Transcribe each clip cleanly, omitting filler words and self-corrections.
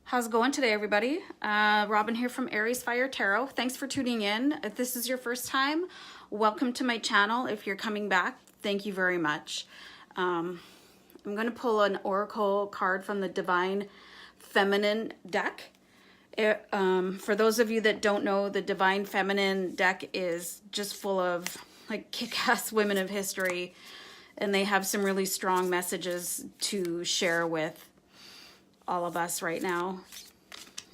How's it going today, everybody? Robin here from AriesFireTarot. Thanks for tuning in. If this is your first time, welcome to my channel. If you're coming back, thank you very much. I'm going to pull an oracle card from the Divine Feminine deck. For those of you that don't know, the Divine Feminine deck is just full of like kick-ass women of history, and they have some really strong messages to share with all of us right now.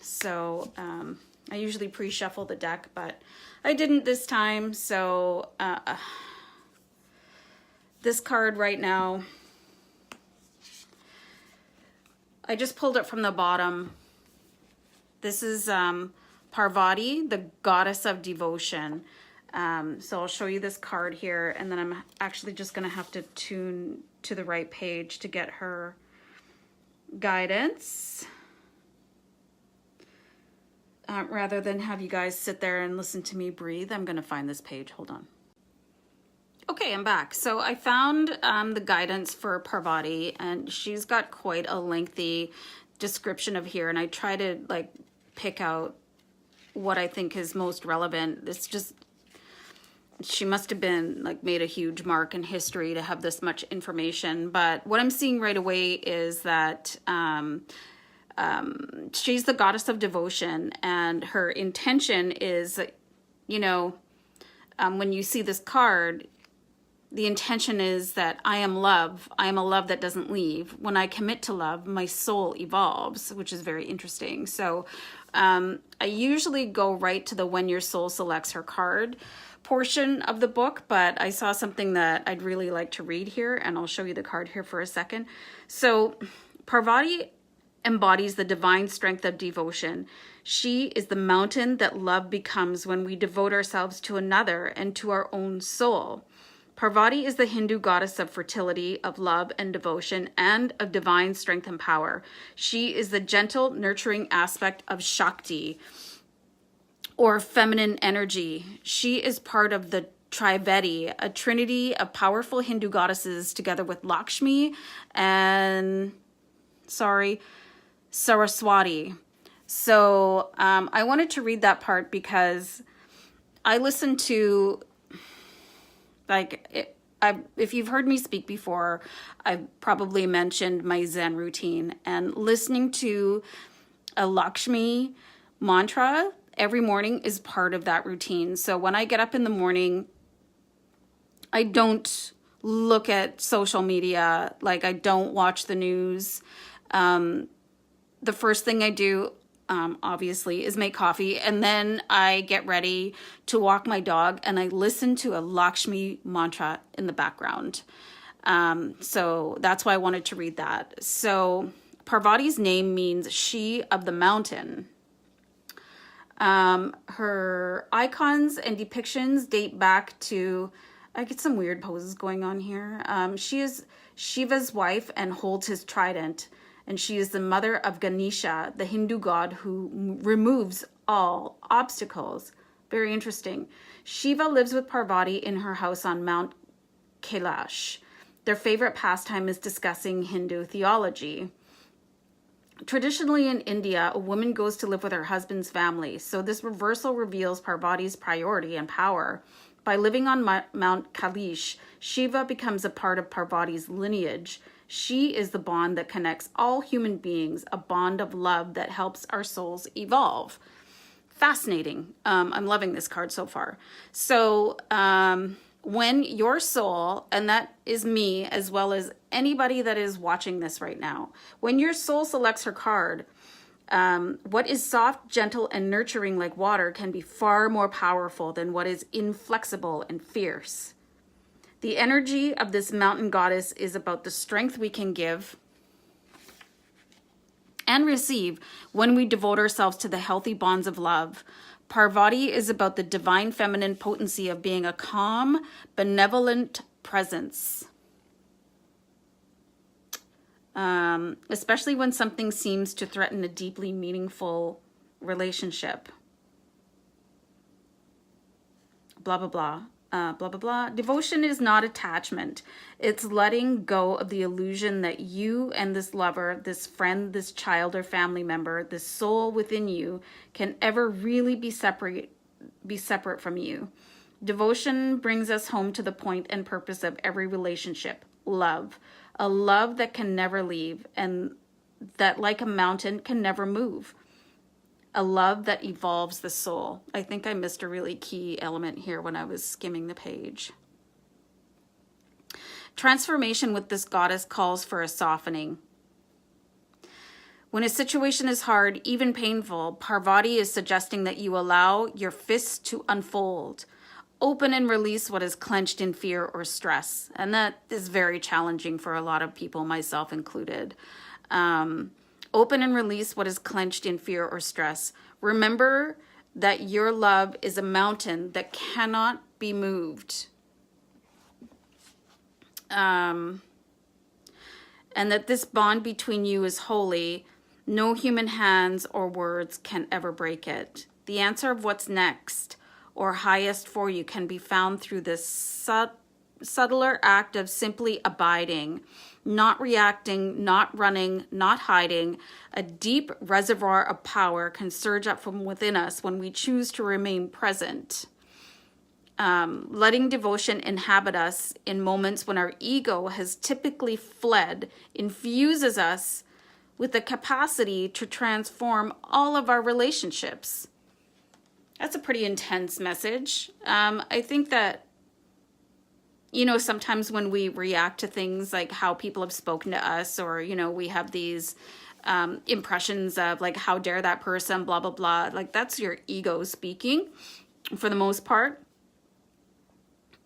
So I usually pre-shuffle the deck, but I didn't this time. So this card right now, I just pulled it from the bottom. This is Parvati, the goddess of devotion. So I'll show you this card here, and then I'm actually just gonna have to tune to the right page to get her guidance, rather than have you guys sit there and listen to me breathe. I'm gonna find this page. Hold on. Okay, I'm back. So I found the guidance for Parvati, and she's got quite a lengthy description of here, and I try to like pick out what I think is most relevant. It's just, she must have been like made a huge mark in history to have this much information. But what I'm seeing right away is that she's the goddess of devotion, and her intention is, you know, when you see this card, the intention is that I am love. I am a love that doesn't leave. When I commit to love, my soul evolves, which is very interesting. So I usually go right to the when your soul selects her card portion of the book, but I saw something that I'd really like to read here, and I'll show you the card here for a second. So Parvati embodies the divine strength of devotion. She is the mountain that love becomes when we devote ourselves to another and to our own soul. Parvati is the Hindu goddess of fertility, of love and devotion, and of divine strength and power. She is the gentle, nurturing aspect of Shakti, or feminine energy. She is part of the Trivedi, a trinity of powerful Hindu goddesses, together with Lakshmi and, Saraswati. So I wanted to read that part because I listened to, like, if you've heard me speak before, I've probably mentioned my Zen routine, and listening to a Lakshmi mantra every morning is part of that routine. So when I get up in the morning, I don't look at social media, like I don't watch the news. The first thing I do, obviously, is make coffee, and then I get ready to walk my dog, and I listen to a Lakshmi mantra in the background. So that's why I wanted to read that. So Parvati's name means she of the mountain. Her icons and depictions date back to, I get some weird poses going on here. She is Shiva's wife and holds his trident, and she is the mother of Ganesha, the Hindu god who removes all obstacles. Very interesting. Shiva lives with Parvati in her house on Mount Kailash. Their favorite pastime is discussing Hindu theology. Traditionally in India, a woman goes to live with her husband's family, so this reversal reveals Parvati's priority and power. By living on Mount Kailash, Shiva becomes a part of Parvati's lineage. She is the bond that connects all human beings, a bond of love that helps our souls evolve. Fascinating. I'm loving this card so far. So when your soul, and that is me as well as anybody that is watching this right now, when your soul selects her card, what is soft, gentle, and nurturing like water can be far more powerful than what is inflexible and fierce. The energy of this mountain goddess is about the strength we can give and receive when we devote ourselves to the healthy bonds of love. Parvati is about the divine feminine potency of being a calm, benevolent presence. Especially when something seems to threaten a deeply meaningful relationship. Blah, blah, blah. blah, blah, blah. Devotion is not attachment. It's letting go of the illusion that you and this lover, this friend, this child or family member, this soul within you can ever really be separate from you. Devotion brings us home to the point and purpose of every relationship, love. A love that can never leave and that, like a mountain, can never move. A love that evolves the soul. I think I missed a really key element here when I was skimming the page. Transformation with this goddess calls for a softening. When a situation is hard, even painful, Parvati is suggesting that you allow your fists to unfold. Open and release what is clenched in fear or stress. And that is very challenging for a lot of people, myself included. Open and release what is clenched in fear or stress. Remember that your love is a mountain that cannot be moved. And that this bond between you is holy. No human hands or words can ever break it. The answer of what's next or highest for you can be found through this subtler act of simply abiding, not reacting, not running, not hiding. A deep reservoir of power can surge up from within us when we choose to remain present. Letting devotion inhabit us in moments when our ego has typically fled infuses us with the capacity to transform all of our relationships. That's a pretty intense message. I think that, you know, sometimes when we react to things like how people have spoken to us, or, you know, we have these impressions of like, how dare that person, blah, blah, blah. Like, that's your ego speaking for the most part.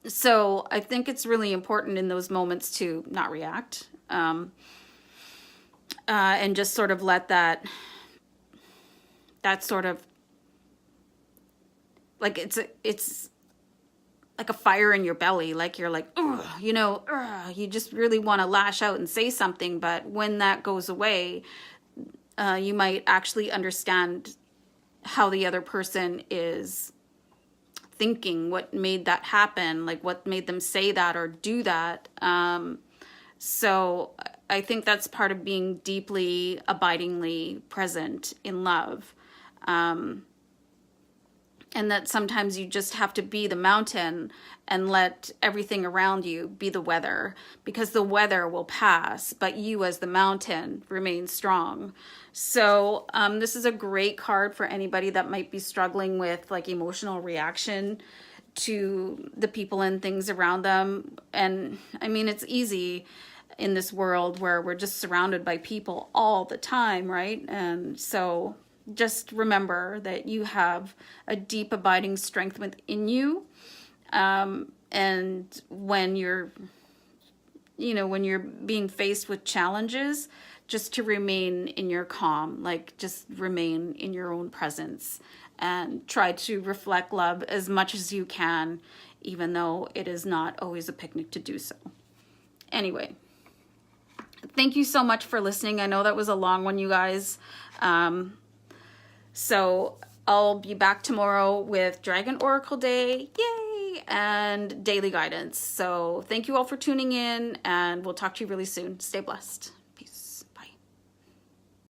So I think it's really important in those moments to not react, and just sort of let that sort of, like, it's like a fire in your belly. Like, you're like, ugh, you know, ugh, you just really want to lash out and say something. But when that goes away, you might actually understand how the other person is thinking, what made that happen, like what made them say that or do that. So I think that's part of being deeply, abidingly present in love. And that sometimes you just have to be the mountain and let everything around you be the weather, because the weather will pass, but you as the mountain remain strong. So this is a great card for anybody that might be struggling with like emotional reaction to the people and things around them. And I mean, it's easy in this world where we're just surrounded by people all the time, right? And so just remember that you have a deep abiding strength within you. And when you're, you know, when you're being faced with challenges, just to remain in your calm, like just remain in your own presence and try to reflect love as much as you can, even though it is not always a picnic to do so. Anyway, thank you so much for listening. I know that was a long one, you guys. So I'll be back tomorrow with Dragon Oracle Day, yay, and daily guidance. So thank you all for tuning in, and we'll talk to you really soon. Stay blessed.